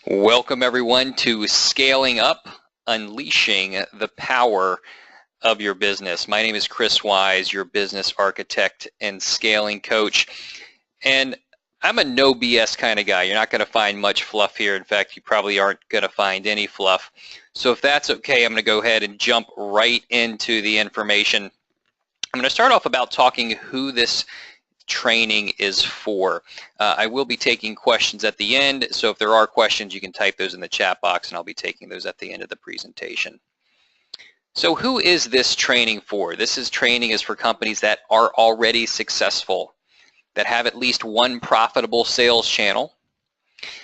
Welcome everyone to Scaling Up, Unleashing the Power of Your Business. My name is Chris Wise, your business architect and scaling coach. And I'm a no BS kind of guy. You're not going to find much fluff here. In fact, you probably aren't going to find any fluff. So if that's okay, I'm going to go ahead and jump right into the information. I'm going to start off about talking who this training is for. I will be taking questions at the end, so if there are questions, you can type those in the chat box and I'll be taking those at the end of the presentation. So who is this training for? This training is for companies that are already successful, that have at least one profitable sales channel,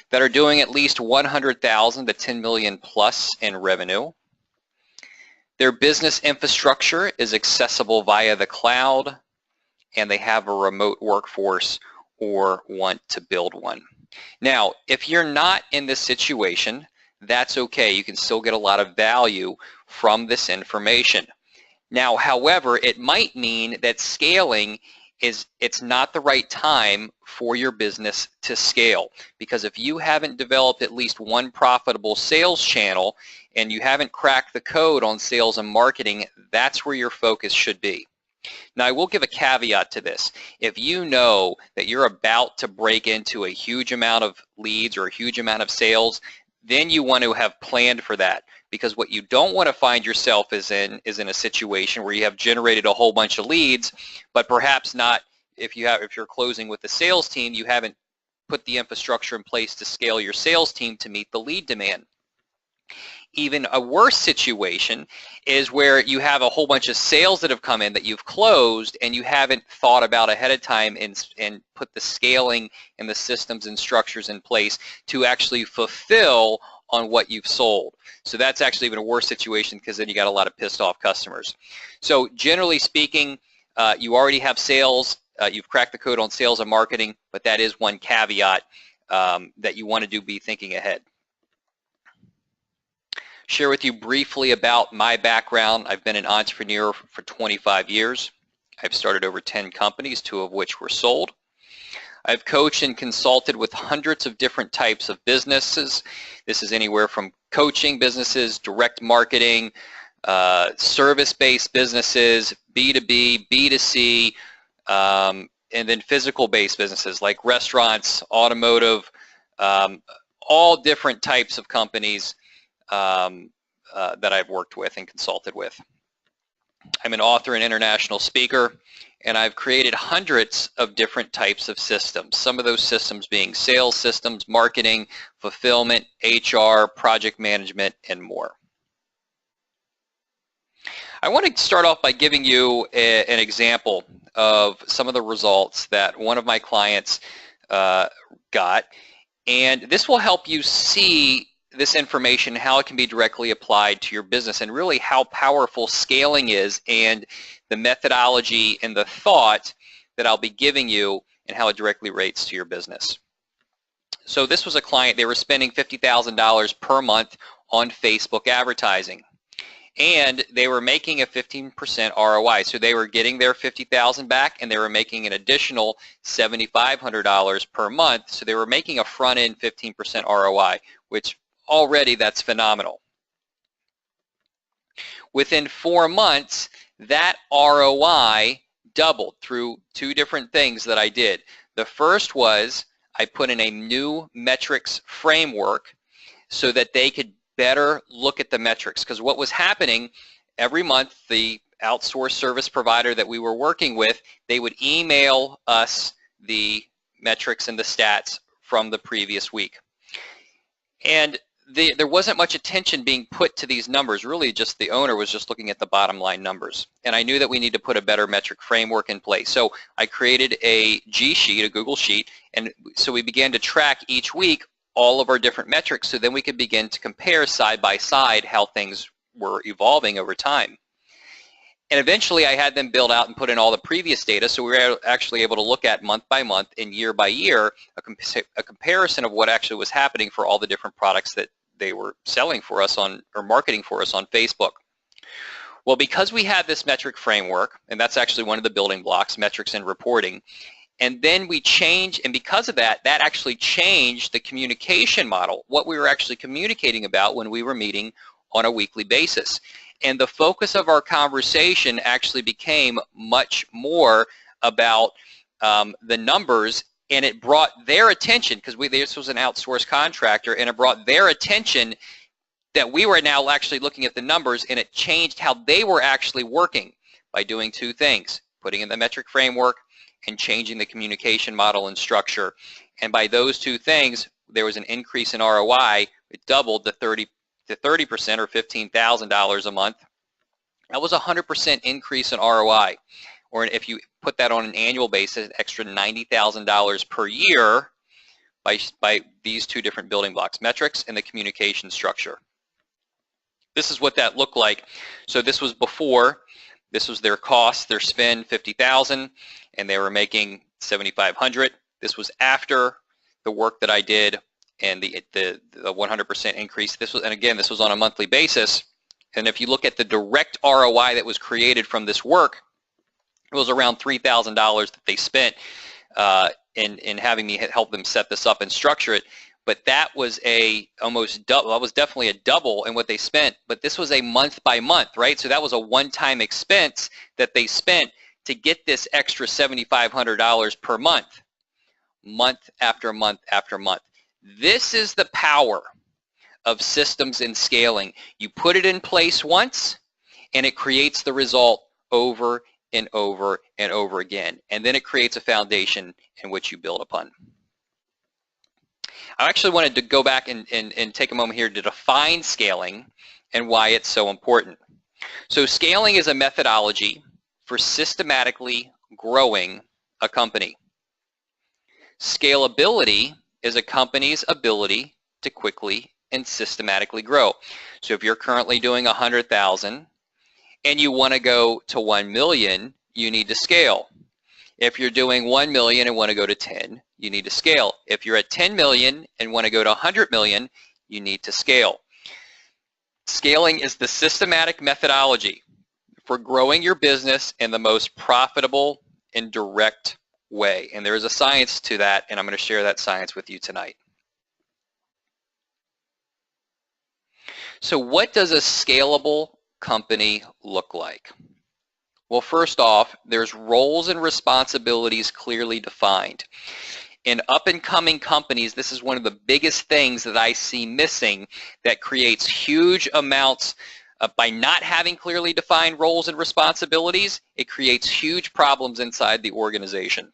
that are doing at least 100,000 to 10 million plus in revenue. Their business infrastructure is accessible via the cloud, and they have a remote workforce or want to build one. Now, if you're not in this situation, that's okay. You can still get a lot of value from this information. Now, however, it might mean that scaling it's not the right time for your business to scale, because if you haven't developed at least one profitable sales channel and you haven't cracked the code on sales and marketing, that's where your focus should be. Now, I will give a caveat to this. If you know that you're about to break into a huge amount of leads or a huge amount of sales, then you want to have planned for that, because what you don't want to find yourself is in a situation where you have generated a whole bunch of leads, but perhaps not, if you're closing with the sales team, you haven't put the infrastructure in place to scale your sales team to meet the lead demand. Even a worse situation is where you have a whole bunch of sales that have come in that you've closed and you haven't thought about ahead of time and put the scaling and the systems and structures in place to actually fulfill on what you've sold. So that's actually even a worse situation, because then you got a lot of pissed off customers. So generally speaking, you already have sales, you've cracked the code on sales and marketing, but that is one caveat that you want to be thinking ahead. Share with you briefly about my background. I've been an entrepreneur for 25 years. I've started over 10 companies, 2 of which were sold. I've coached and consulted with hundreds of different types of businesses. This is anywhere from coaching businesses, direct marketing, service-based businesses, B2B, B2C, and then physical-based businesses like restaurants, automotive, all different types of companies that I've worked with and consulted with. I'm an author and international speaker, and I've created hundreds of different types of systems, some of those systems being sales systems, marketing, fulfillment, HR, project management, and more. I want to start off by giving you an example of some of the results that one of my clients got, and this will help you see this information, how it can be directly applied to your business, and really how powerful scaling is, and the methodology and the thought that I'll be giving you and how it directly relates to your business. So this was a client, they were spending $50,000 per month on Facebook advertising, and they were making a 15% ROI. So they were getting their $50,000 back, and they were making an additional $7,500 per month. So they were making a front-end 15% ROI, which already that's phenomenal. Within 4 months, that ROI doubled through 2 different things that I did. The first was I put in a new metrics framework so that they could better look at the metrics, because what was happening every month, the outsourced service provider that we were working with, they would email us the metrics and the stats from the previous week. And there wasn't much attention being put to these numbers. Really, just the owner was just looking at the bottom line numbers. And I knew that we need to put a better metric framework in place. So I created a G Sheet, a Google Sheet, and so we began to track each week all of our different metrics, so then we could begin to compare side by side how things were evolving over time. And eventually I had them build out and put in all the previous data, so we were actually able to look at month by month and year by year a comparison of what actually was happening for all the different products that they were selling for us on, or marketing for us on Facebook. Well, because we had this metric framework, and that's actually one of the building blocks, metrics and reporting, And then we changed, and because of that, that actually changed the communication model, what we were actually communicating about when we were meeting on a weekly basis. And the focus of our conversation actually became much more about the numbers, and it brought their attention, because this was an outsourced contractor, and it brought their attention that we were now actually looking at the numbers, and it changed how they were actually working by doing two things: putting in the metric framework and changing the communication model and structure. And by those two things, there was an increase in ROI. It doubled to 30% or $15,000 a month. That was a 100% increase in ROI. Or if you put that on an annual basis, an extra $90,000 per year by these two different building blocks, metrics and the communication structure. This is what that looked like. So this was before. This was their cost, their spend, $50,000, and they were making $7,500. This was after the work that I did and the 100% increase. This was, and again, this was on a monthly basis. And if you look at the direct ROI that was created from this work, it was around $3,000 that they spent in having me help them set this up and structure it. But that was almost double. That was definitely a double in what they spent. But this was a month by month, right? So that was a one-time expense that they spent to get this extra $7,500 per month, month after month after month. This is the power of systems and scaling. You put it in place once, and it creates the result over and over and over again. And then it creates a foundation in which you build upon. I actually wanted to go back and take a moment here to define scaling and why it's so important. So scaling is a methodology for systematically growing a company. Scalability is a company's ability to quickly and systematically grow. So if you're currently doing 100,000 and you want to go to 1 million, you need to scale. If you're doing 1 million and want to go to 10, you need to scale. If you're at 10 million and want to go to 100 million, you need to scale. Scaling is the systematic methodology for growing your business in the most profitable and direct way. And there is a science to that, and I'm going to share that science with you tonight. So what does a scalable company look like? Well, first off, there's roles and responsibilities clearly defined. In up-and-coming companies, this is one of the biggest things that I see missing that creates huge amounts by not having clearly defined roles and responsibilities. It creates huge problems inside the organization.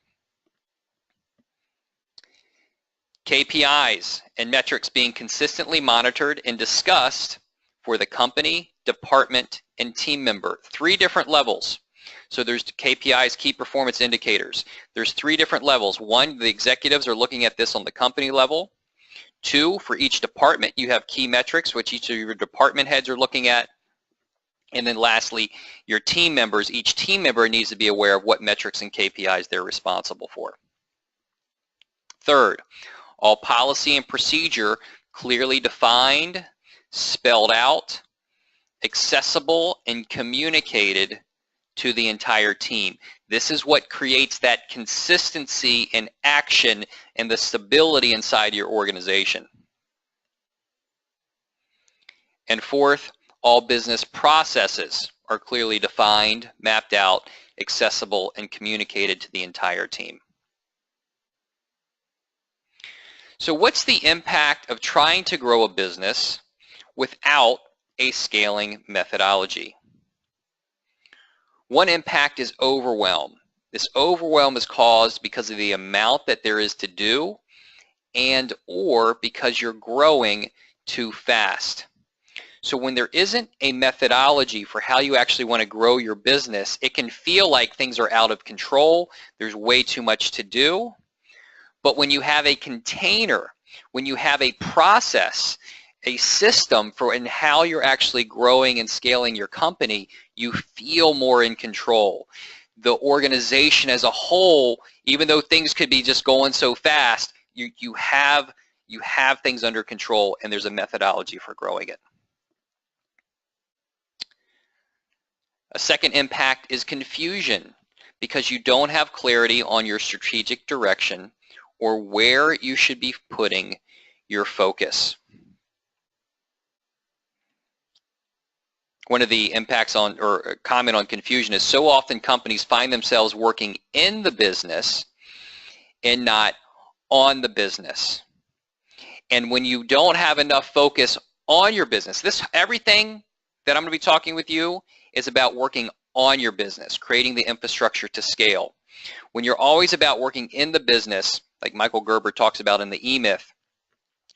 KPIs and metrics being consistently monitored and discussed for the company, department, and team member. 3 different levels. So there's KPIs, key performance indicators. There's 3 different levels. 1, the executives are looking at this on the company level. 2, for each department, you have key metrics, which each of your department heads are looking at. And then lastly, your team members, each team member needs to be aware of what metrics and KPIs they're responsible for. 3rd, all policy and procedure clearly defined, spelled out, accessible, and communicated to the entire team. This is what creates that consistency in action and the stability inside your organization. And 4th, all business processes are clearly defined, mapped out, accessible, and communicated to the entire team. So what's the impact of trying to grow a business without a scaling methodology? One impact is overwhelm. This overwhelm is caused because of the amount that there is to do and or because you're growing too fast. So when there isn't a methodology for how you actually want to grow your business, it can feel like things are out of control, there's way too much to do. But when you have a container, when you have a process, a system for and how you're actually growing and scaling your company, you feel more in control. The organization as a whole, even though things could be just going so fast, you have things under control, and there's a methodology for growing it. A second impact is confusion, because you don't have clarity on your strategic direction or where you should be putting your focus. One of the impacts on, or comment on confusion, is so often companies find themselves working in the business and not on the business. And when you don't have enough focus on your business, everything that I'm going to be talking with you is about working on your business, creating the infrastructure to scale. When you're always about working in the business, like Michael Gerber talks about in the E-Myth,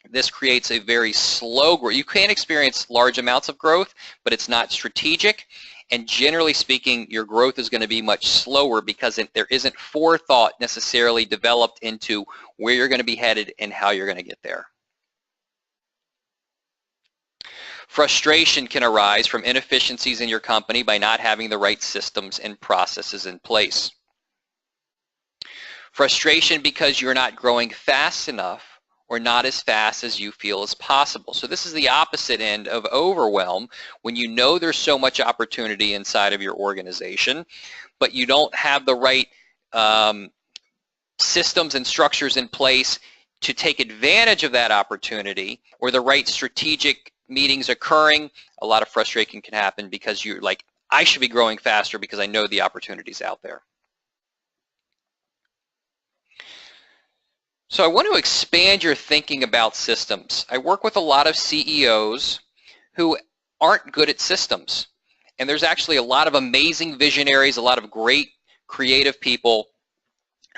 this creates a very slow growth. You can experience large amounts of growth, but it's not strategic. And generally speaking, your growth is going to be much slower because there isn't forethought necessarily developed into where you're going to be headed and how you're going to get there. Frustration can arise from inefficiencies in your company by not having the right systems and processes in place. Frustration because you're not growing fast enough or not as fast as you feel is possible. So this is the opposite end of overwhelm, when you know there's so much opportunity inside of your organization, but you don't have the right systems and structures in place to take advantage of that opportunity, or the right strategic meetings occurring. A lot of frustration can happen because you're like, I should be growing faster because I know the opportunity's out there. So I want to expand your thinking about systems. I work with a lot of CEOs who aren't good at systems. And there's actually a lot of amazing visionaries, a lot of great creative people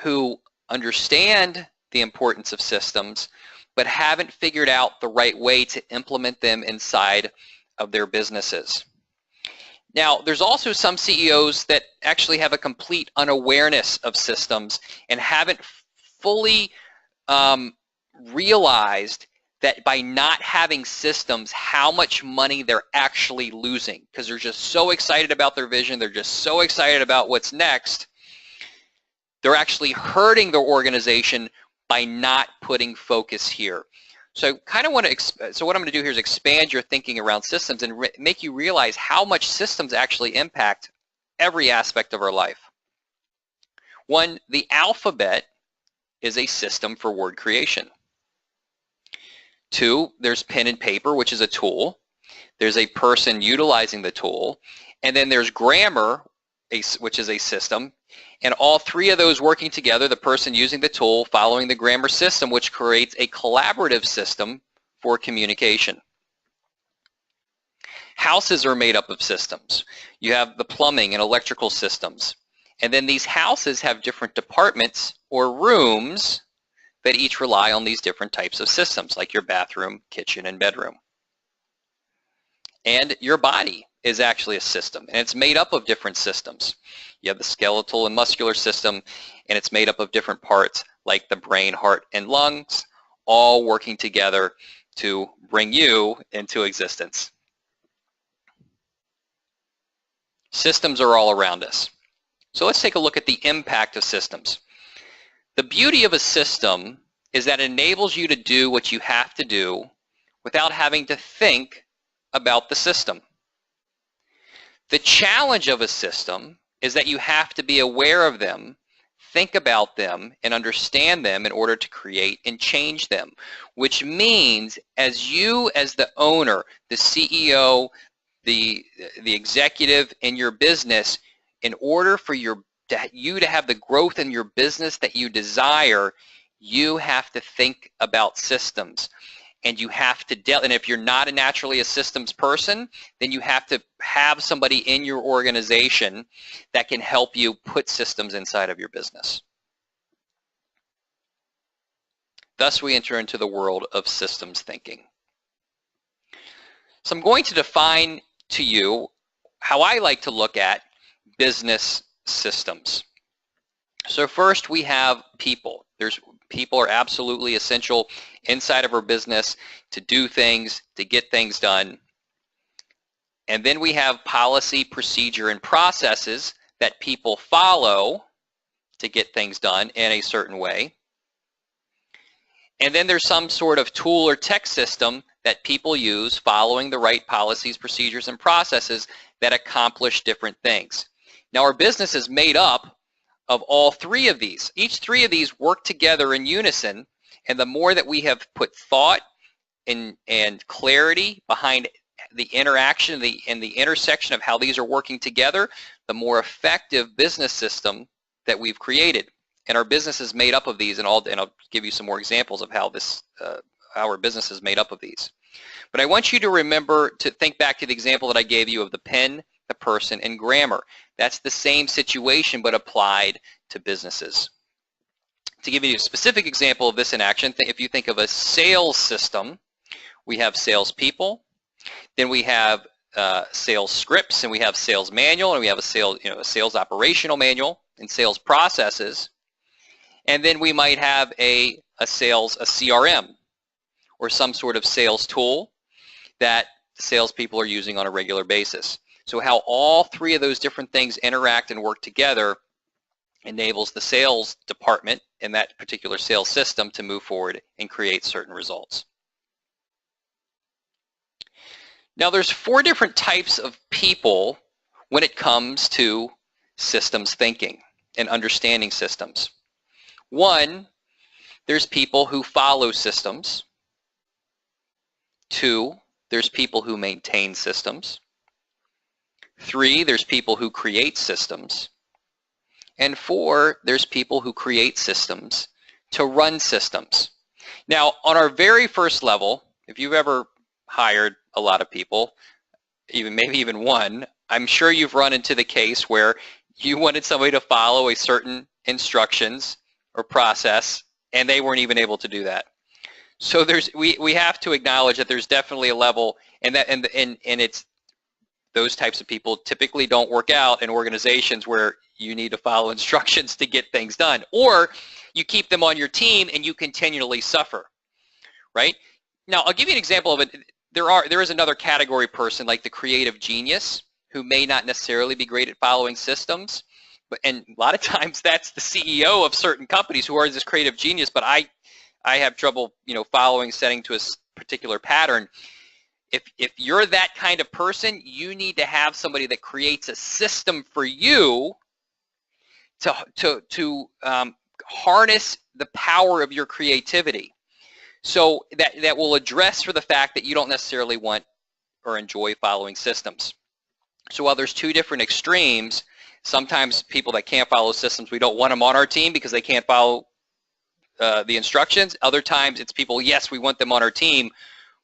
who understand the importance of systems, but haven't figured out the right way to implement them inside of their businesses. Now, there's also some CEOs that actually have a complete unawareness of systems and haven't fully realized that by not having systems, how much money they're actually losing, because they're just so excited about their vision, they're just so excited about what's next, they're actually hurting their organization by not putting focus here. So kind of want to, so what I'm going to do here is expand your thinking around systems and make you realize how much systems actually impact every aspect of our life. One, the alphabet is a system for word creation. Two, there's pen and paper, which is a tool. There's a person utilizing the tool. And then there's grammar, which is a system. And all three of those working together, the person using the tool, following the grammar system, which creates a collaborative system for communication. Houses are made up of systems. You have the plumbing and electrical systems. And then these houses have different departments or rooms that each rely on these different types of systems, like your bathroom, kitchen, and bedroom. And your body is actually a system, and it's made up of different systems. You have the skeletal and muscular system, and it's made up of different parts like the brain, heart, and lungs, all working together to bring you into existence. Systems are all around us. So let's take a look at the impact of systems. The beauty of a system is that it enables you to do what you have to do without having to think about the system. The challenge of a system is that you have to be aware of them, think about them, and understand them in order to create and change them, which means as you, as the owner, the CEO, the executive in your business, in order for you to have the growth in your business that you desire, you have to think about systems. And you have to and if you're not naturally a systems person, then you have to have somebody in your organization that can help you put systems inside of your business. Thus, we enter into the world of systems thinking. So I'm going to define to you how I like to look at business systems. So first, we have people. People are absolutely essential inside of our business to do things, to get things done. And then we have policy, procedure, and processes that people follow to get things done in a certain way. And then there's some sort of tool or tech system that people use following the right policies, procedures, and processes that accomplish different things. Now, our business is made up of all three of these. Each three of these work together in unison, and the more that we have put thought and clarity behind the interaction and the intersection of how these are working together, the more effective business system that we've created. And our business is made up of these, and I'll give you some more examples of how our business is made up of these. But I want you to remember to think back to the example that I gave you of the pen, the person, and grammar. That's the same situation but applied to businesses. To give you a specific example of this in action, if you think of a sales system, we have salespeople, then we have sales scripts, and we have sales manual, and we have a sales operational manual and sales processes, and then we might have a CRM or some sort of sales tool that salespeople are using on a regular basis. So how all three of those different things interact and work together enables the sales department in that particular sales system to move forward and create certain results. Now there's 4 different types of people when it comes to systems thinking and understanding systems. 1, there's people who follow systems. 2, there's people who maintain systems. 3, there's people who create systems. And 4, there's people who create systems to run systems. Now, on our very first level, if you've ever hired a lot of people, maybe even one, I'm sure you've run into the case where you wanted somebody to follow a certain instructions or process, and they weren't even able to do that. So we have to acknowledge that there's definitely a level, and it's those types of people typically don't work out in organizations where you need to follow instructions to get things done, or you keep them on your team and you continually suffer, right? Now, I'll give you an example of it. There is another category person, like the creative genius, who may not necessarily be great at following systems, and a lot of times that's the CEO of certain companies who are this creative genius, but I have trouble, following, setting to a particular pattern. If you're that kind of person, you need to have somebody that creates a system for you to harness the power of your creativity. So that will address for the fact that you don't necessarily want or enjoy following systems. So while there's 2 different extremes, sometimes people that can't follow systems, we don't want them on our team because they can't follow the instructions. Other times it's people, yes, we want them on our team,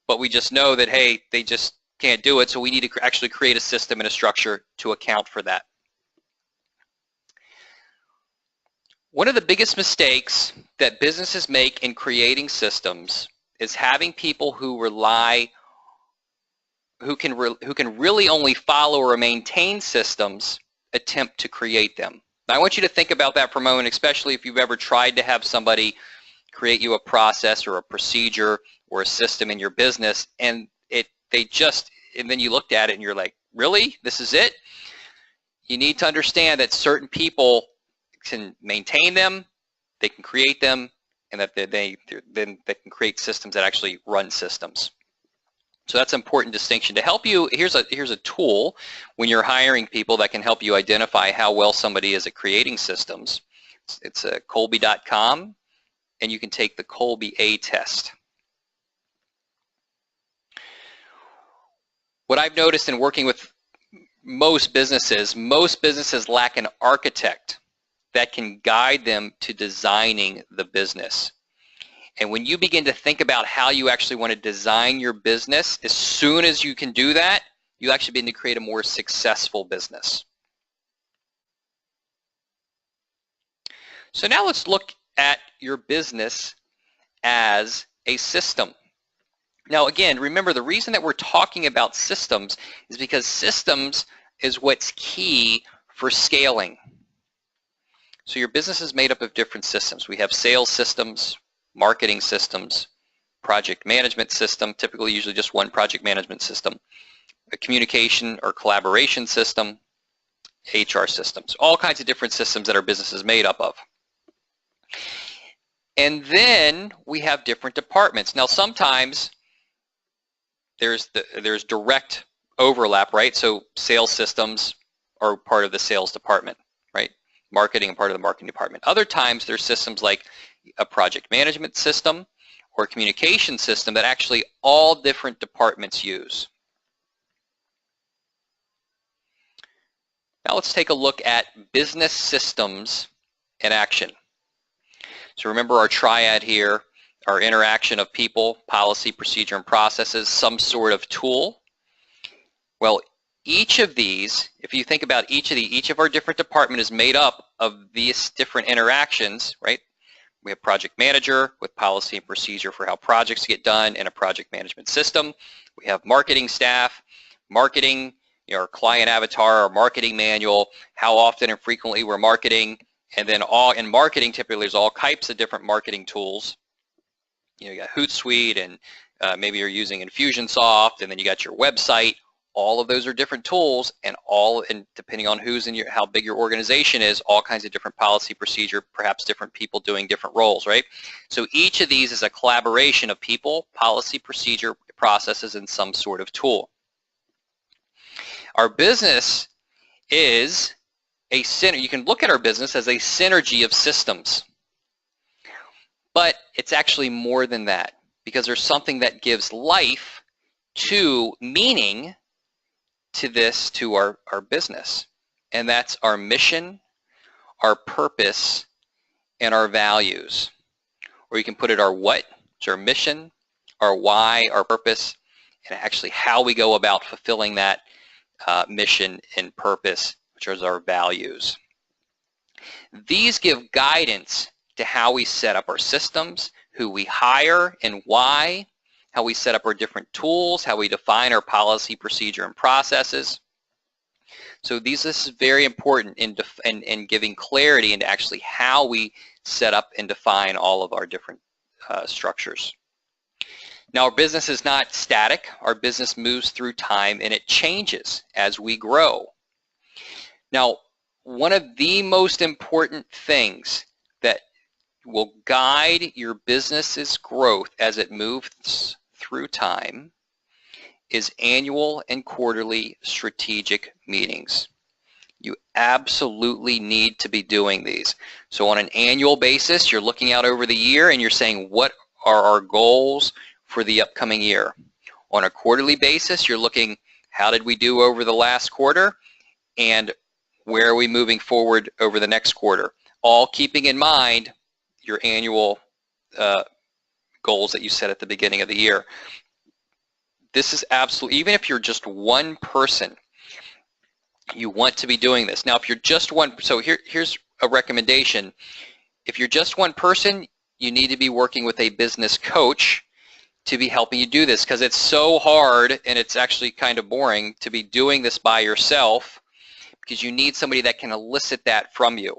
but we just know that, hey, they just can't do it, so we need to actually create a system and a structure to account for that. One of the biggest mistakes that businesses make in creating systems is having people who can really only follow or maintain systems attempt to create them. Now, I want you to think about that for a moment, especially if you've ever tried to have somebody create you a process or a procedure or a system in your business, and then you looked at it and you're like, really? This is it? You need to understand that certain people can maintain them, they can create them, and that they can create systems that actually run systems. So that's an important distinction. To help you, here's a tool when you're hiring people that can help you identify how well somebody is at creating systems. It's Colby.com, and you can take the Colby A test. What I've noticed in working with most businesses lack an architect that can guide them to designing the business. And when you begin to think about how you actually want to design your business, as soon as you can do that, you actually begin to create a more successful business. So now let's look at your business as a system. Now again, remember, the reason that we're talking about systems is because systems is what's key for scaling. So your business is made up of different systems. We have sales systems, marketing systems, project management system, typically usually just one project management system, a communication or collaboration system, HR systems, all kinds of different systems that our business is made up of. And then we have different departments. Now sometimes there's direct overlap, right? So sales systems are part of the sales department, right? marketing and part of the marketing department. Other times there's systems like a project management system or a communication system that actually all different departments use. Now let's take a look at business systems in action. So remember our triad here, our interaction of people, policy, procedure, and processes, some sort of tool. Well, each of these, if you think about each of our different departments is made up of these different interactions, right? We have project manager with policy and procedure for how projects get done in a project management system. We have marketing staff, marketing, our client avatar, our marketing manual, how often and frequently we're marketing, and then in marketing typically there's all types of different marketing tools. You got Hootsuite, and maybe you're using Infusionsoft, and then you got your website. All of those are different tools, and depending on who's in how big your organization is, all kinds of different policy, procedure, perhaps different people doing different roles, right? So each of these is a collaboration of people, policy, procedure, processes, and some sort of tool. Our business is a you can look at our business as a synergy of systems, but it's actually more than that, because there's something that gives life to meaning to our business, and that's our mission, our purpose, and our values. Or you can put it our what, it's our mission, our why, our purpose, and actually how we go about fulfilling that mission and purpose, which is our values. These give guidance to how we set up our systems, who we hire and why, how we set up our different tools, how we define our policy, procedure, and processes. So this is very important in giving clarity into actually how we set up and define all of our different structures. Now, our business is not static. Our business moves through time, and it changes as we grow. Now, one of the most important things that will guide your business's growth as it moves through time is annual and quarterly strategic meetings. You absolutely need to be doing these. So on an annual basis, you're looking out over the year and you're saying, what are our goals for the upcoming year? On a quarterly basis, you're looking, how did we do over the last quarter, and where are we moving forward over the next quarter? All keeping in mind your annual goals that you set at the beginning of the year. This is absolutely, even if you're just one person, you want to be doing this. Now, if you're just one, so here's a recommendation. If you're just one person, you need to be working with a business coach to be helping you do this, because it's so hard and it's actually kind of boring to be doing this by yourself, because you need somebody that can elicit that from you.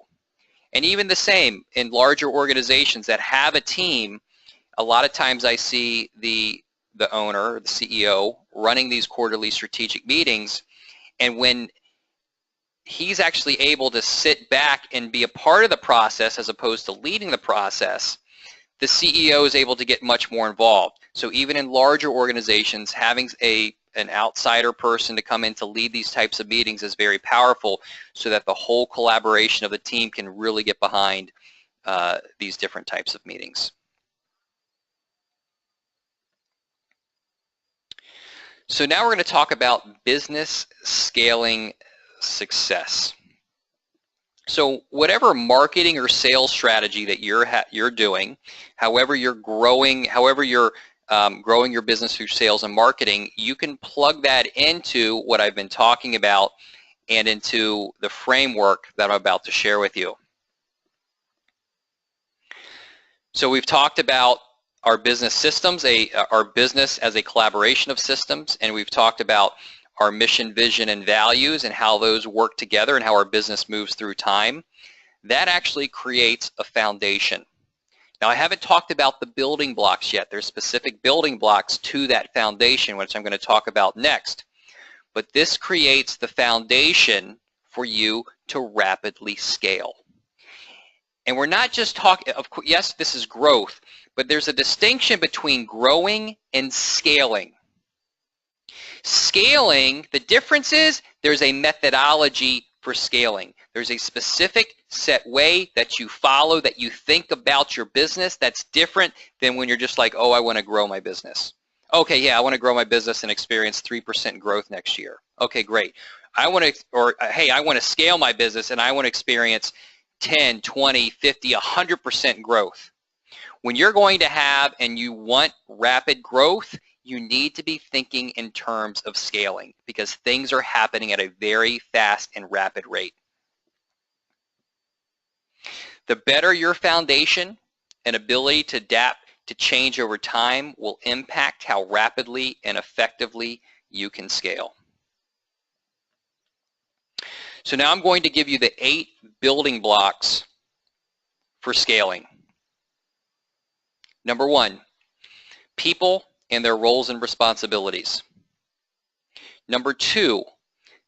And even the same in larger organizations that have a team, a lot of times I see the owner, the CEO, running these quarterly strategic meetings, and when he's actually able to sit back and be a part of the process as opposed to leading the process, the CEO is able to get much more involved. So even in larger organizations, having an outsider person to come in to lead these types of meetings is very powerful, so that the whole collaboration of the team can really get behind these different types of meetings. So now we're going to talk about business scaling success. So whatever marketing or sales strategy that you're doing, however you're growing your business through sales and marketing, you can plug that into what I've been talking about and into the framework that I'm about to share with you. So we've talked about our business systems, our business as a collaboration of systems, and we've talked about our mission, vision, and values and how those work together and how our business moves through time. That actually creates a foundation. Now, I haven't talked about the building blocks yet. There's specific building blocks to that foundation, which I'm going to talk about next. But this creates the foundation for you to rapidly scale. And we're not just talking, yes, this is growth, but there's a distinction between growing and scaling. Scaling, the difference is there's a methodology for scaling. There's a specific set way that you follow, that you think about your business that's different than when you're just like, oh, I want to grow my business. Okay, yeah, I want to grow my business and experience 3% growth next year. Okay, great. I want to scale my business and I want to experience 10, 20, 50, 100% growth. When you're going to have and you want rapid growth, you need to be thinking in terms of scaling because things are happening at a very fast and rapid rate. The better your foundation and ability to adapt to change over time will impact how rapidly and effectively you can scale. So now I'm going to give you the 8 building blocks for scaling. Number 1, people and their roles and responsibilities. Number 2,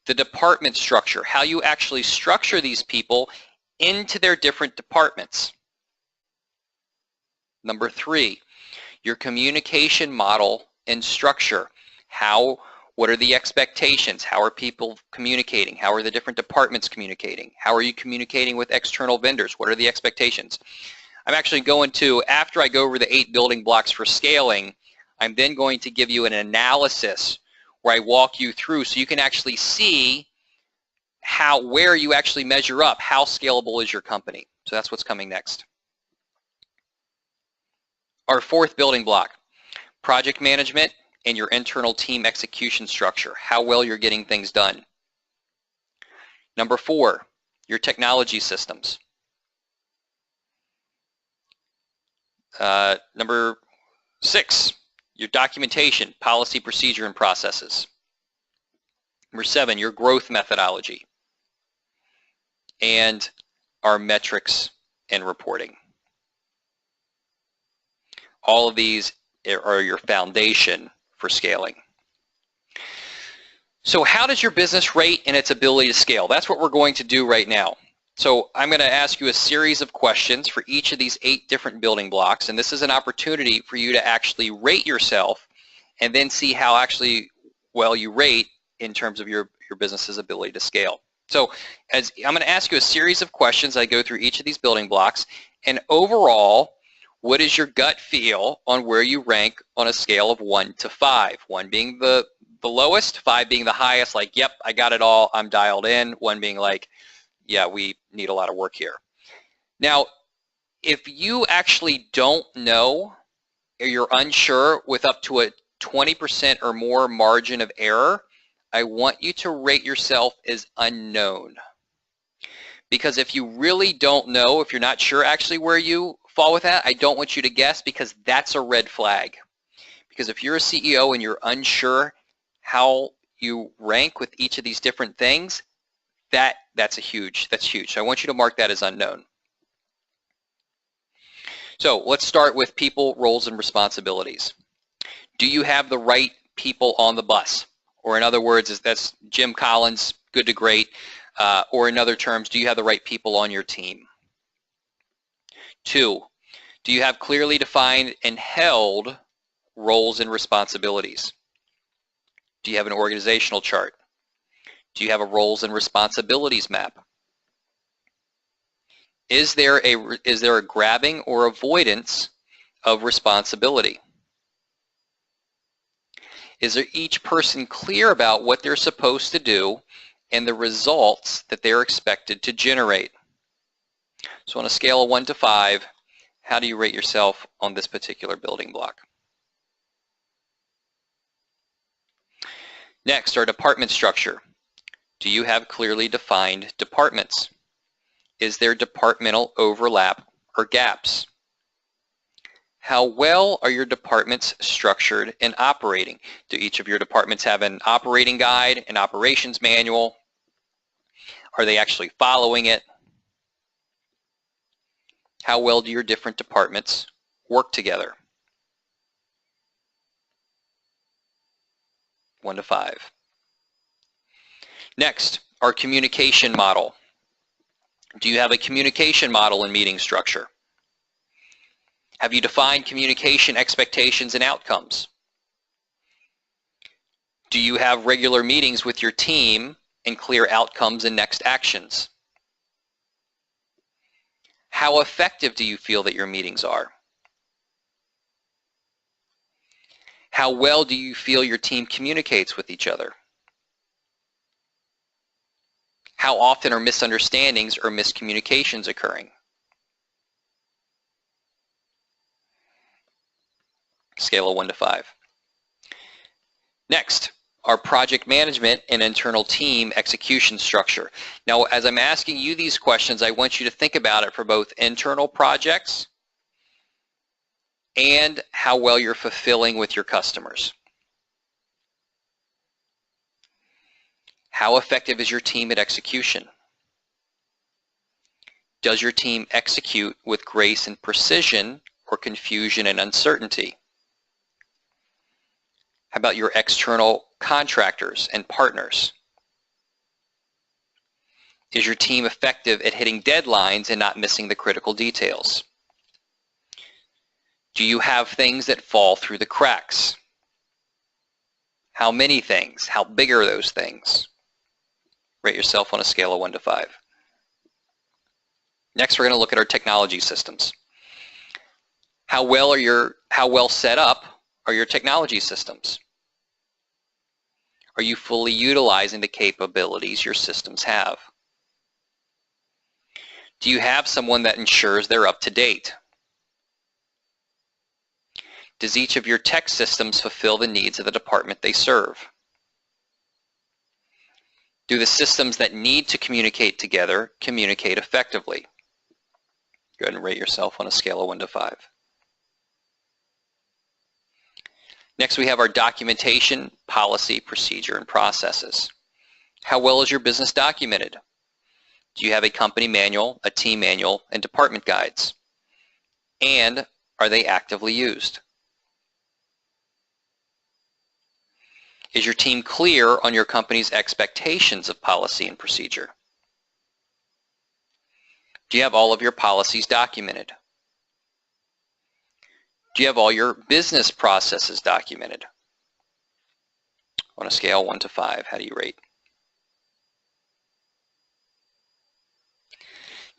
the department structure, how you actually structure these people into their different departments. Number 3, your communication model and structure. What are the expectations? How are people communicating? How are the different departments communicating? How are you communicating with external vendors? What are the expectations? I'm actually going to, after I go over the 8 building blocks for scaling, I'm then going to give you an analysis where I walk you through so you can actually see where you actually measure up, how scalable is your company. So that's what's coming next. Our 4th building block, project management and your internal team execution structure, how well you're getting things done. Number 4, your technology systems. Number 6, your documentation, policy, procedure, and processes. Number 7, your growth methodology. And our metrics and reporting. All of these are your foundation for scaling. So how does your business rate in its ability to scale? That's what we're going to do right now. So I'm going to ask you a series of questions for each of these 8 different building blocks, and this is an opportunity for you to actually rate yourself and then see how actually well you rate in terms of your business's ability to scale. So I'm going to ask you a series of questions. I go through each of these building blocks, and overall, what is your gut feel on where you rank on a scale of 1 to 5? 1 being the lowest, 5 being the highest, like, yep, I got it all, I'm dialed in. 1 being like, yeah, we need a lot of work here. Now, if you actually don't know or you're unsure with up to a 20% or more margin of error, I want you to rate yourself as unknown. Because if you really don't know, if you're not sure actually where you fall with that, I don't want you to guess because that's a red flag. Because if you're a CEO and you're unsure how you rank with each of these different things, that's huge. So I want you to mark that as unknown. So let's start with people, roles, and responsibilities. Do you have the right people on the bus? Or in other words, that's Jim Collins, good to great. Or in other terms, do you have the right people on your team? 2, do you have clearly defined and held roles and responsibilities? Do you have an organizational chart? Do you have a roles and responsibilities map? Is there a grabbing or avoidance of responsibility? Is there each person clear about what they're supposed to do and the results that they're expected to generate? So on a scale of 1 to 5, how do you rate yourself on this particular building block? Next, our department structure. Do you have clearly defined departments? Is there departmental overlap or gaps? How well are your departments structured and operating? Do each of your departments have an operating guide, an operations manual? Are they actually following it? How well do your different departments work together? 1 to 5. Next, our communication model. Do you have a communication model and meeting structure? Have you defined communication expectations and outcomes? Do you have regular meetings with your team and clear outcomes and next actions? How effective do you feel that your meetings are? How well do you feel your team communicates with each other? How often are misunderstandings or miscommunications occurring? Scale of 1 to 5. Next, our project management and internal team execution structure. Now, as I'm asking you these questions, I want you to think about it for both internal projects and how well you're fulfilling with your customers. How effective is your team at execution? Does your team execute with grace and precision or confusion and uncertainty? How about your external contractors and partners? Is your team effective at hitting deadlines and not missing the critical details? Do you have things that fall through the cracks? How many things? How big are those things? Rate yourself on a scale of 1 to 5. Next, we're going to look at our technology systems. How well set up are your technology systems? Are you fully utilizing the capabilities your systems have? Do you have someone that ensures they're up to date? Does each of your tech systems fulfill the needs of the department they serve? Do the systems that need to communicate together communicate effectively? Go ahead and rate yourself on a scale of 1 to 5. Next, we have our documentation, policy, procedure, and processes. How well is your business documented? Do you have a company manual, a team manual, and department guides? And are they actively used? Is your team clear on your company's expectations of policy and procedure? Do you have all of your policies documented? Do you have all your business processes documented? On a scale 1 to 5, how do you rate?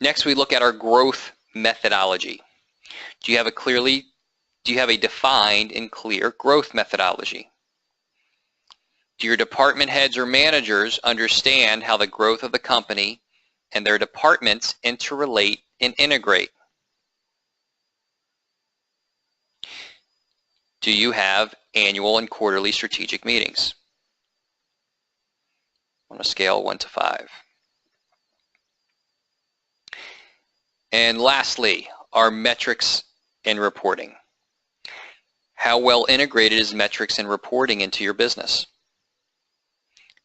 Next, we look at our growth methodology. Do you have a defined and clear growth methodology? Do your department heads or managers understand how the growth of the company and their departments interrelate and integrate? Do you have annual and quarterly strategic meetings? On a scale 1 to 5. And lastly, our metrics and reporting. How well integrated is metrics and reporting into your business?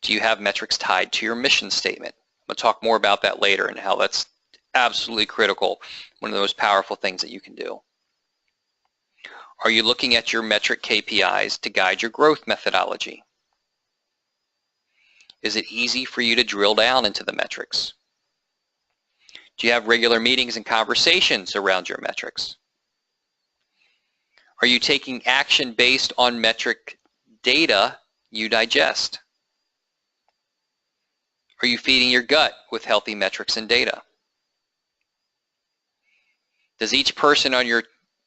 Do you have metrics tied to your mission statement? I'm going to talk more about that later and how that's absolutely critical, one of the most powerful things that you can do. Are you looking at your metric KPIs to guide your growth methodology? Is it easy for you to drill down into the metrics? Do you have regular meetings and conversations around your metrics? Are you taking action based on metric data you digest? Are you feeding your gut with healthy metrics and data? Does each person on your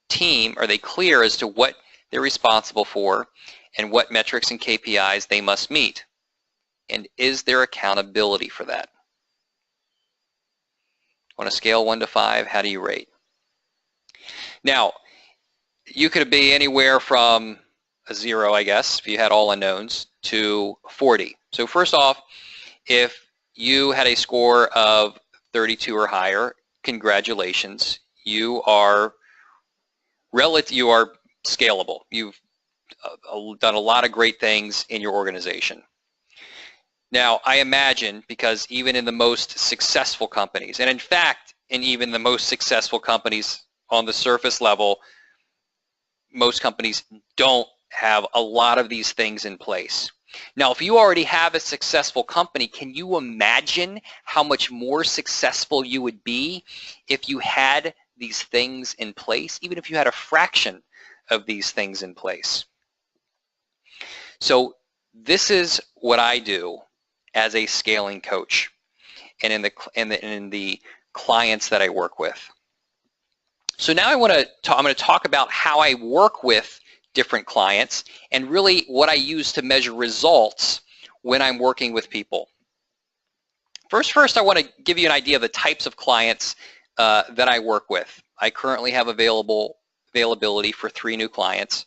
team, are they clear as to what they're responsible for and what metrics and KPIs they must meet? And is there accountability for that? On a scale 1 to 5, how do you rate? Now, you could be anywhere from a 0, I guess, if you had all unknowns, to 40. So first off, if you had a score of 32 or higher, congratulations. You are scalable. You've done a lot of great things in your organization. Now, I imagine, because even in the most successful companies, and in fact, in even the most successful companies on the surface level, most companies don't have a lot of these things in place. Now, if you already have a successful company, can you imagine how much more successful you would be if you had these things in place, even if you had a fraction of these things in place? So this is what I do as a scaling coach and in the clients that I work with. So now I'm going to talk about how I work with different clients and really what I use to measure results when I'm working with people. First, I want to give you an idea of the types of clients that I work with. I currently have availability for 3 new clients.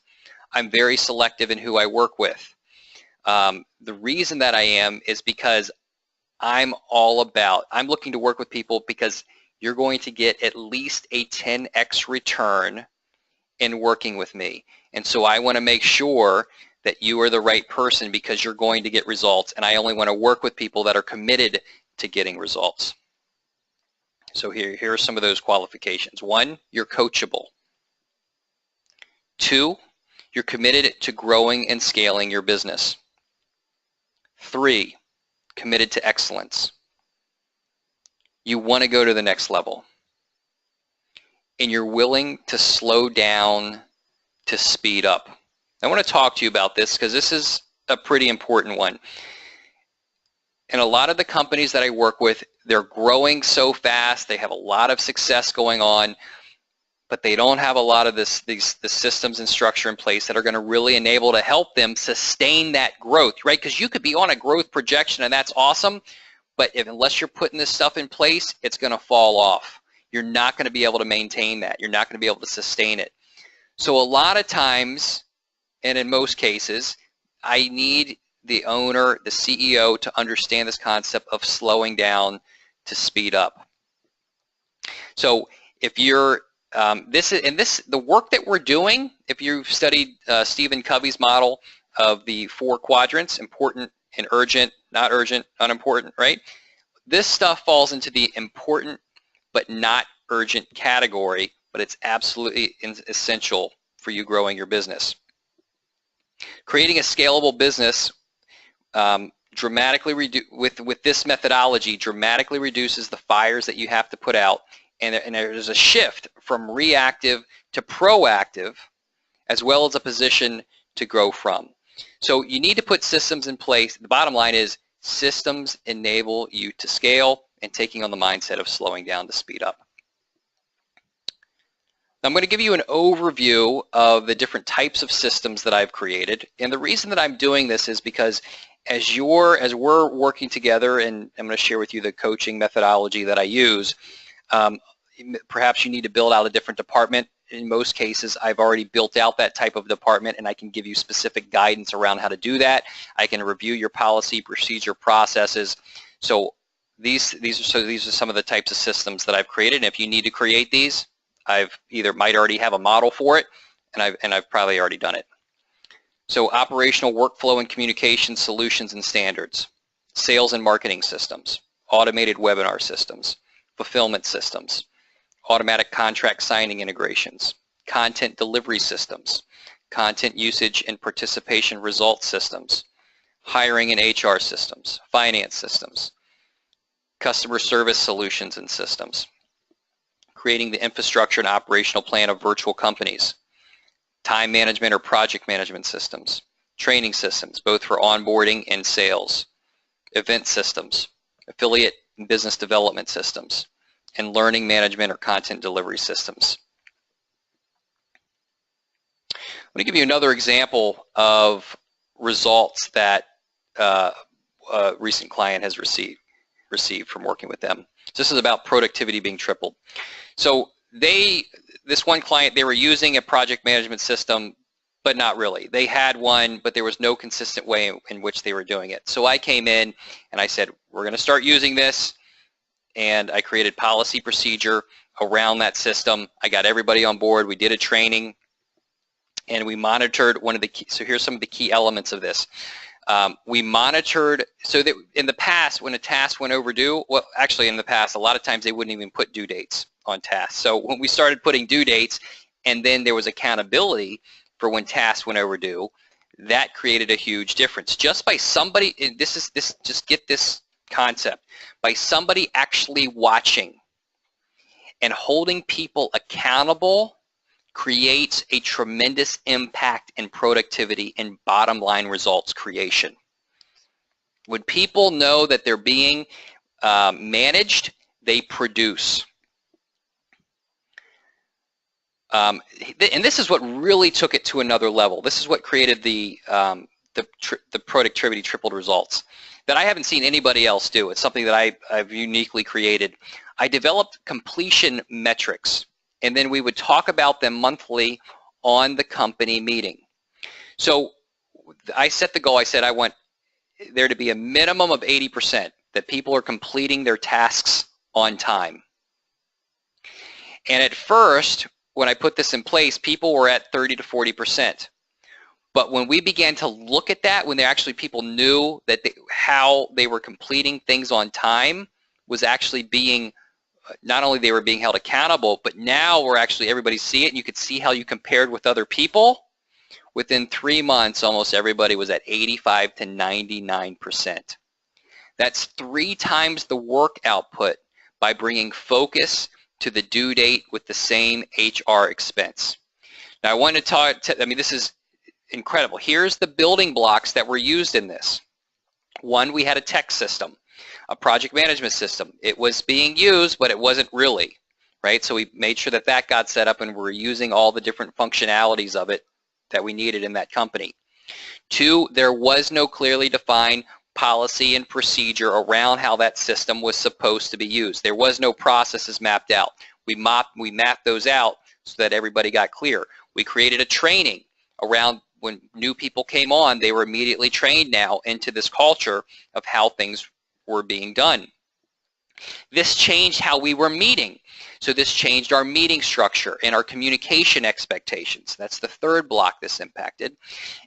I'm very selective in who I work with. The reason that I am is because I'm looking to work with people because you're going to get at least a 10x return in working with me. And so I want to make sure that you are the right person because you're going to get results, and I only want to work with people that are committed to getting results. So here are some of those qualifications. 1, you're coachable. 2, you're committed to growing and scaling your business. 3, committed to excellence. You want to go to the next level. And you're willing to slow down to speed up. I want to talk to you about this because this is a pretty important one. And a lot of the companies that I work with, they're growing so fast, they have a lot of success going on, but they don't have a lot of the systems and structure in place that are going to really enable to help them sustain that growth, right? Because you could be on a growth projection and that's awesome, but unless you're putting this stuff in place, it's going to fall off. You're not going to be able to maintain that. You're not going to be able to sustain it. So a lot of times, and in most cases, I need the owner, the CEO, to understand this concept of slowing down to speed up. So if you're the work that we're doing, if you've studied Stephen Covey's model of the 4 quadrants, important and urgent, not urgent, unimportant, right? This stuff falls into the important but not urgent category, but it's absolutely essential for you growing your business. Creating a scalable business with this methodology dramatically reduces the fires that you have to put out, and there's a shift from reactive to proactive, as well as a position to grow from. So you need to put systems in place. The bottom line is systems enable you to scale and taking on the mindset of slowing down to speed up. I'm going to give you an overview of the different types of systems that I've created. And the reason that I'm doing this is because as we're working together, and I'm going to share with you the coaching methodology that I use, perhaps you need to build out a different department. In most cases, I've already built out that type of department, and I can give you specific guidance around how to do that. I can review your policy, procedure, processes. So these are some of the types of systems that I've created. And if you need to create these, I've might already have a model for it, and I've probably already done it. So operational workflow and communication solutions and standards, sales and marketing systems, automated webinar systems, fulfillment systems, automatic contract signing integrations, content delivery systems, content usage and participation results systems, hiring and HR systems, finance systems, customer service solutions and systems, creating the infrastructure and operational plan of virtual companies, time management or project management systems, training systems, both for onboarding and sales, event systems, affiliate and business development systems, and learning management or content delivery systems. Let me give you another example of results that a recent client has received from working with them. This is about productivity being tripled. So this one client, they were using a project management system, but not really. They had one, but there was no consistent way in which they were doing it. So I came in and I said, we're going to start using this, and I created policy procedure around that system. I got everybody on board. We did a training, and we monitored one of the key. So here's some of the key elements of this. We monitored, so that in the past, when a task went overdue, well, actually in the past, a lot of times they wouldn't even put due dates on tasks. So when we started putting due dates, and then there was accountability for when tasks went overdue, that created a huge difference. Just by somebody, just get this concept, by somebody actually watching and holding people accountable creates a tremendous impact in productivity and bottom line results creation. When people know that they're being managed, they produce. And this is what really took it to another level. This is what created the productivity tripled results that I haven't seen anybody else do. It's something that I've uniquely created. I developed completion metrics, and then we would talk about them monthly on the company meeting. So I set the goal. I said I want there to be a minimum of 80% that people are completing their tasks on time. And at first, when I put this in place, people were at 30 to 40%. But when we began to look at that, when people knew that how they were completing things on time was actually being, not only they were being held accountable, but now we're actually, everybody see it, and you could see how you compared with other people. Within 3 months, almost everybody was at 85 to 99%. That's 3 times the work output by bringing focus to the due date with the same HR expense. Now I want to talk, this is incredible. Here's the building blocks that were used in this. One, we had a tech system, a project management system. It was being used, but it wasn't really, right? So we made sure that that got set up and we're using all the different functionalities of it that we needed in that company. 2, there was no clearly defined policy and procedure around how that system was supposed to be used. There was no processes mapped out. We mapped those out so that everybody got clear. We created a training around when new people came on, they were immediately trained now into this culture of how things were being done. This changed how we were meeting. So this changed our meeting structure and our communication expectations. That's the 3rd block this impacted.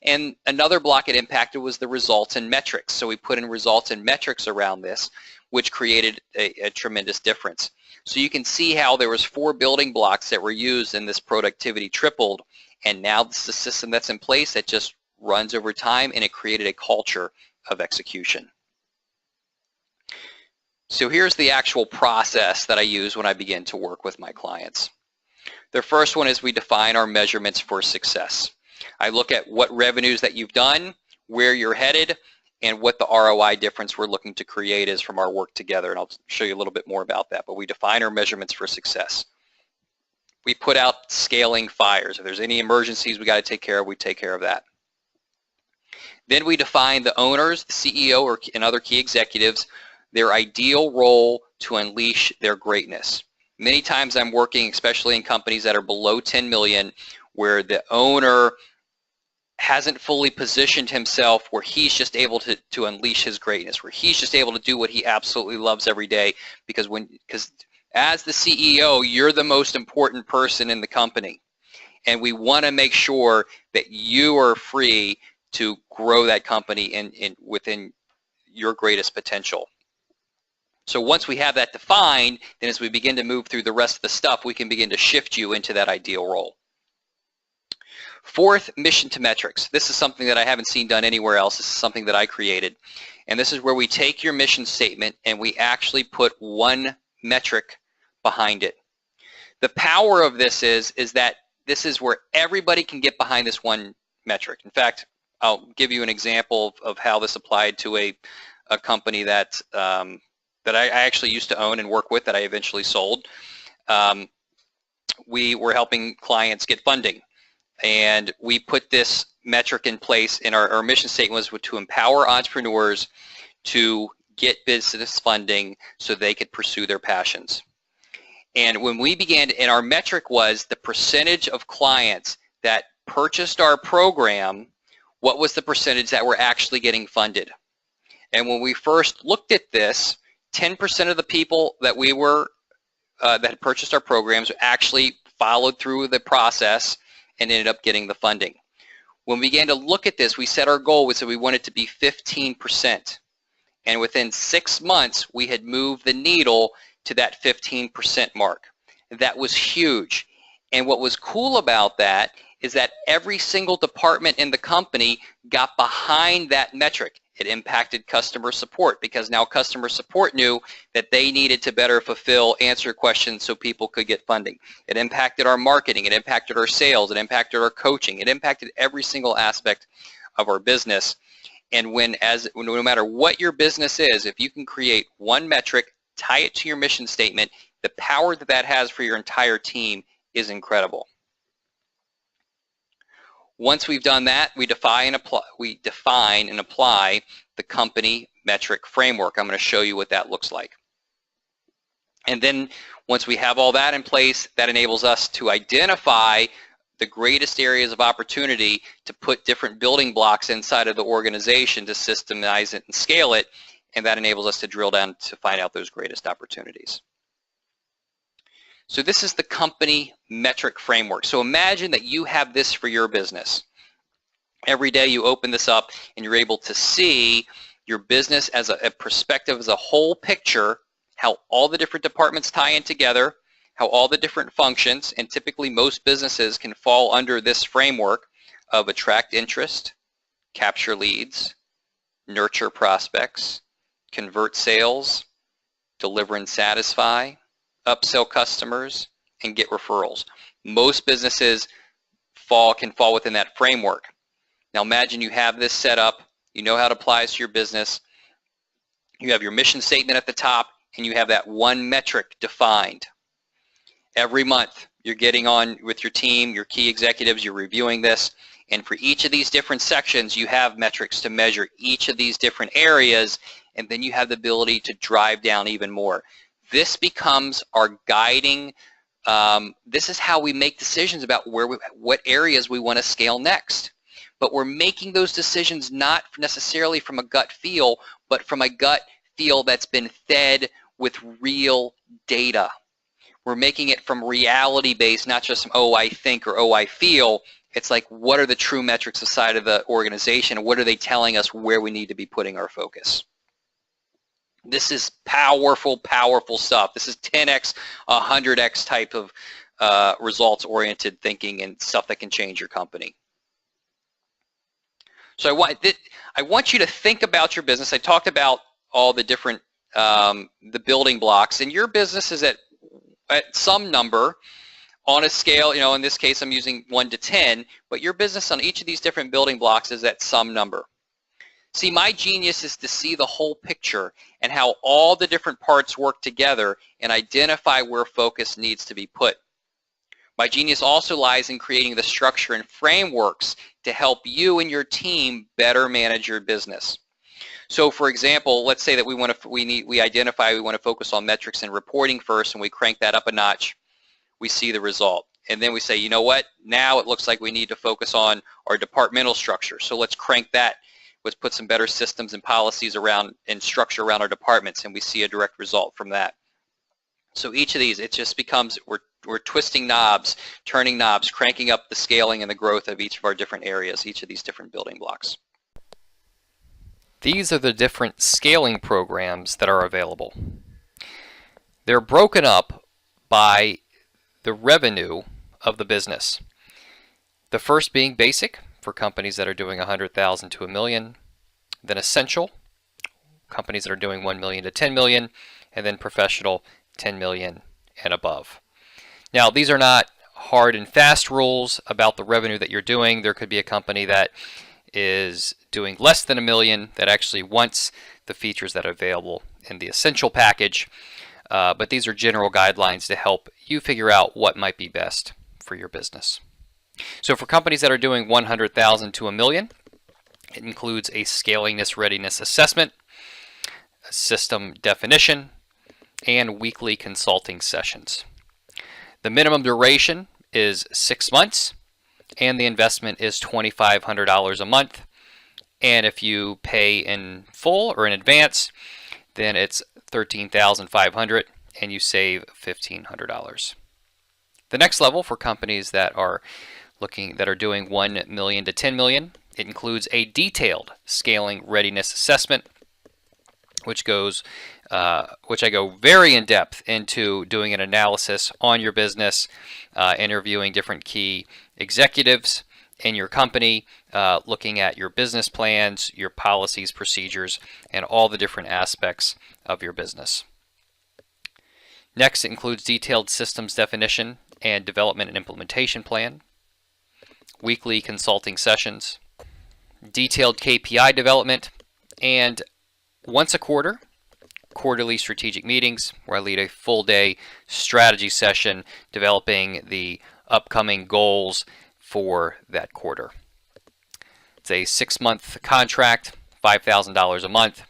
And another block it impacted was the results and metrics. So we put in results and metrics around this, which created a tremendous difference. So you can see how there was 4 building blocks that were used in this productivity tripled, and now this is a system that's in place that just runs over time, and it created a culture of execution. So here's the actual process that I use when I begin to work with my clients. The first one is we define our measurements for success. I look at what revenues that you've done, where you're headed, and what the ROI difference we're looking to create is from our work together, and I'll show you a little bit more about that, but we define our measurements for success. We put out scaling fires. If there's any emergencies we got to take care of, we take care of that. Then we define the owners, the CEO, and other key executives, their ideal role to unleash their greatness. Many times I'm working, especially in companies that are below 10 million, where the owner hasn't fully positioned himself where he's just able to unleash his greatness, where he's just able to do what he absolutely loves every day, because as the CEO, you're the most important person in the company, and we want to make sure that you are free to grow that company within your greatest potential. So once we have that defined, then as we begin to move through the rest of the stuff, we can begin to shift you into that ideal role. 4th, mission to metrics. This is something that I haven't seen done anywhere else. This is something that I created. And this is where we take your mission statement and we actually put one metric behind it. The power of this is that this is where everybody can get behind this one metric. In fact, I'll give you an example of how this applied to a company that I actually used to own and work with that I eventually sold. We were helping clients get funding, and we put this metric in place, and our mission statement was to empower entrepreneurs to get business funding so they could pursue their passions. And when we began, and our metric was the percentage of clients that purchased our program, what was the percentage that were actually getting funded? And when we first looked at this, 10% of the people that that had purchased our programs actually followed through the process and ended up getting the funding. When we began to look at this, we set our goal, we said we wanted to be 15%. And within 6 months, we had moved the needle to that 15% mark. That was huge. And what was cool about that is that every single department in the company got behind that metric. It impacted customer support, because now customer support knew that they needed to better answer questions so people could get funding. It impacted our marketing, it impacted our sales, it impacted our coaching, it impacted every single aspect of our business. And no matter what your business is, if you can create one metric, tie it to your mission statement, the power that that has for your entire team is incredible. Once we've done that, we define and apply the company metric framework. I'm going to show you what that looks like. And then once we have all that in place, that enables us to identify the greatest areas of opportunity to put different building blocks inside of the organization to systemize it and scale it, and that enables us to drill down to find out those greatest opportunities. So this is the company metric framework. So imagine that you have this for your business. Every day you open this up and you're able to see your business as a perspective, as a whole picture, how all the different departments tie in together, how all the different functions, and typically most businesses can fall under this framework of attract interest, capture leads, nurture prospects, convert sales, deliver and satisfy, upsell customers, and get referrals. Most businesses can fall within that framework. Now imagine you have this set up, you know how it applies to your business, you have your mission statement at the top, and you have that one metric defined. Every month you're getting on with your team, your key executives, you're reviewing this, and for each of these different sections you have metrics to measure each of these different areas, and then you have the ability to drive down even more. This becomes our guiding, this is how we make decisions about what areas we want to scale next. But we're making those decisions not necessarily from a gut feel, but from a gut feel that's been fed with real data. We're making it from reality based, not just from, oh, I think or oh, I feel. It's like, what are the true metrics aside of the organization, and what are they telling us where we need to be putting our focus? This is powerful, powerful stuff. This is 10x, 100x type of results-oriented thinking and stuff that can change your company. So I want you to think about your business. I talked about all the different the building blocks, and your business is at some number on a scale, in this case I'm using 1 to 10, but your business on each of these different building blocks is at some number. See, my genius is to see the whole picture and how all the different parts work together and identify where focus needs to be put. My genius also lies in creating the structure and frameworks to help you and your team better manage your business. So for example, let's say that we identify we want to focus on metrics and reporting first, and we crank that up a notch. We see the result. And then we say, you know what? Now it looks like we need to focus on our departmental structure. So let's crank that. Let's put some better systems and policies around and structure around our departments, and we see a direct result from that. So each of these, it just becomes, we're twisting knobs, turning knobs, cranking up the scaling and the growth of each of our different areas, each of these different building blocks. These are the different scaling programs that are available. They're broken up by the revenue of the business. The first being basic for companies that are doing 100,000 to $1 million, then essential, companies that are doing 1 million to 10 million, and then professional, 10 million and above. Now, these are not hard and fast rules about the revenue that you're doing. There could be a company that is doing less than $1 million that actually wants the features that are available in the essential package, but these are general guidelines to help you figure out what might be best for your business. So for companies that are doing 100,000 to $1 million, it includes a scalingness readiness assessment, a system definition, and weekly consulting sessions. The minimum duration is 6 months, and the investment is $2,500 a month. And if you pay in full or in advance, then it's $13,500 and you save $1,500. The next level for companies that are doing 1 million to 10 million, it includes a detailed scaling readiness assessment, which I go very in depth into doing an analysis on your business, interviewing different key executives in your company, looking at your business plans, your policies, procedures, and all the different aspects of your business. Next, it includes detailed systems definition and development and implementation plan, weekly consulting sessions, detailed KPI development, and once a quarter, quarterly strategic meetings where I lead a full day strategy session developing the upcoming goals for that quarter. It's a 6-month contract, $5,000 a month.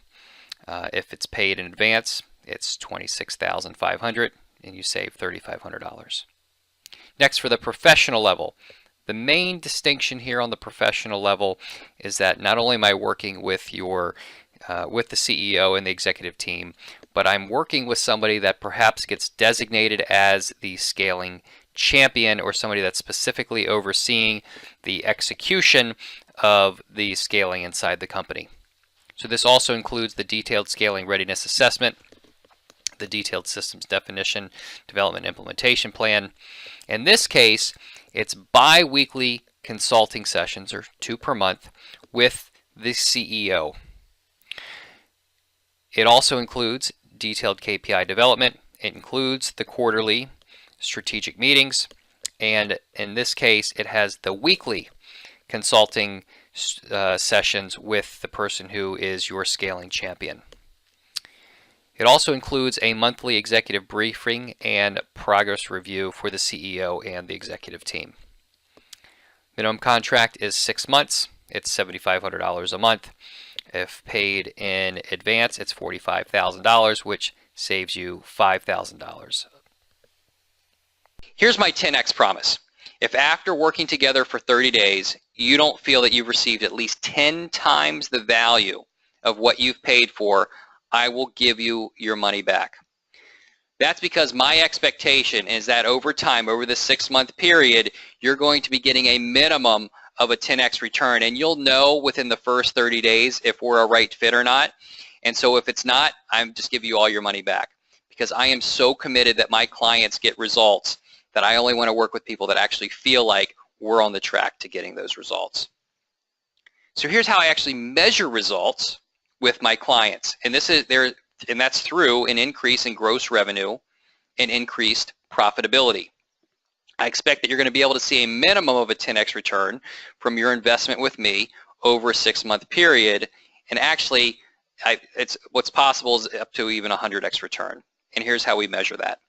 If it's paid in advance, it's $26,500, and you save $3,500. Next, for the professional level. The main distinction here on the professional level is that not only am I working with with the CEO and the executive team, but I'm working with somebody that perhaps gets designated as the scaling champion, or somebody that's specifically overseeing the execution of the scaling inside the company. So this also includes the detailed scaling readiness assessment, the detailed systems definition, development implementation plan. In this case, it's bi-weekly consulting sessions, or 2 per month, with the CEO. It also includes detailed KPI development. It includes the quarterly strategic meetings, and in this case, it has the weekly consulting sessions with the person who is your scaling champion. It also includes a monthly executive briefing and progress review for the CEO and the executive team. Minimum contract is 6 months. It's $7,500 a month. If paid in advance, it's $45,000, which saves you $5,000. Here's my 10x promise. If after working together for 30 days, you don't feel that you've received at least 10 times the value of what you've paid for, I will give you your money back. That's because my expectation is that over time, over the 6-month period, you're going to be getting a minimum of a 10x return, and you'll know within the first 30 days if we're a right fit or not. And so if it's not, I'm just giving you all your money back, because I am so committed that my clients get results that I only want to work with people that actually feel like we're on the track to getting those results. So here's how I actually measure results with my clients, and that's through an increase in gross revenue and increased profitability. I expect that you're going to be able to see a minimum of a 10x return from your investment with me over a 6-month period, and actually what's possible is up to even a 100x return. And here's how we measure that.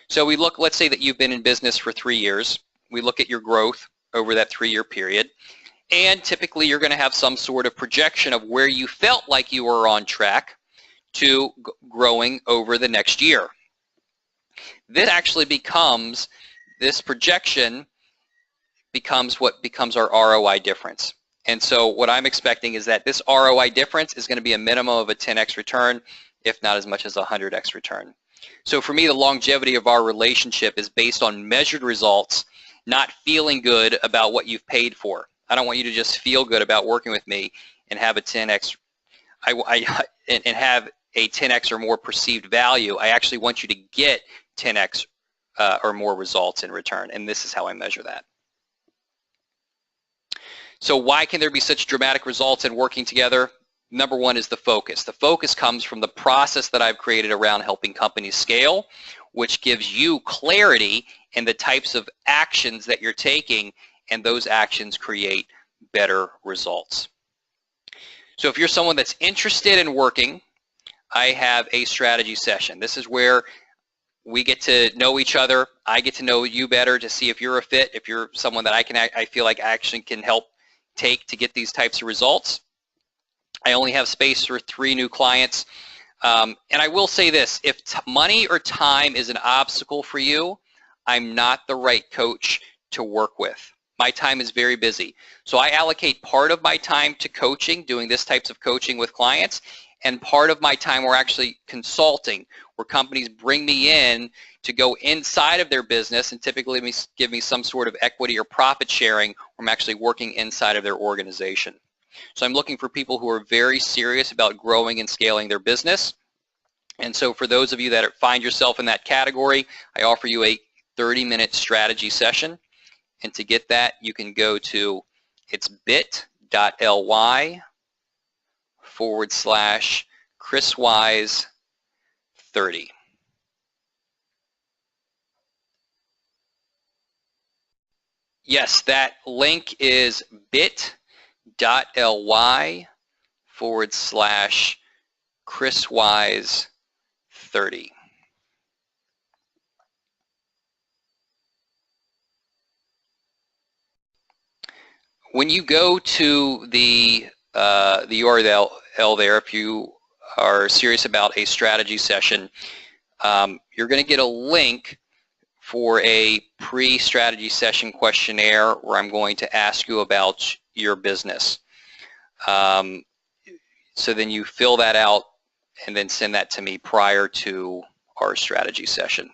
So we look, let's say that you've been in business for 3 years. We look at your growth over that 3-year period, and typically you're going to have some sort of projection of where you felt like you were on track to growing over the next year. This projection becomes what becomes our ROI difference. And so what I'm expecting is that this ROI difference is going to be a minimum of a 10x return, if not as much as a 100x return. So for me, the longevity of our relationship is based on measured results, not feeling good about what you've paid for. I don't want you to just feel good about working with me and have a 10x and have a 10x or more perceived value. I actually want you to get 10x or more results in return, and this is how I measure that. So why can there be such dramatic results in working together? Number one is the focus. The focus comes from the process that I've created around helping companies scale, which gives you clarity in the types of actions that you're taking, and those actions create better results. So if you're someone that's interested in working, I have a strategy session. This is where we get to know each other. I get to know you better to see if you're a fit, if you're someone that I feel like actually can help take to get these types of results. I only have space for 3 new clients. And I will say this, if money or time is an obstacle for you, I'm not the right coach to work with. My time is very busy. So I allocate part of my time to coaching, doing this types of coaching with clients, and part of my time we're actually consulting, where companies bring me in to go inside of their business and typically give me some sort of equity or profit sharing, where I'm actually working inside of their organization. So I'm looking for people who are very serious about growing and scaling their business. And so for those of you that find yourself in that category, I offer you a 30-minute strategy session. And to get that, you can go to, it's bit.ly/ChrisWise30. Yes, that link is bit.ly/ChrisWise30. When you go to the URL there, if you are serious about a strategy session, you're going to get a link for a pre-strategy session questionnaire where I'm going to ask you about your business. So then you fill that out and then send that to me prior to our strategy session.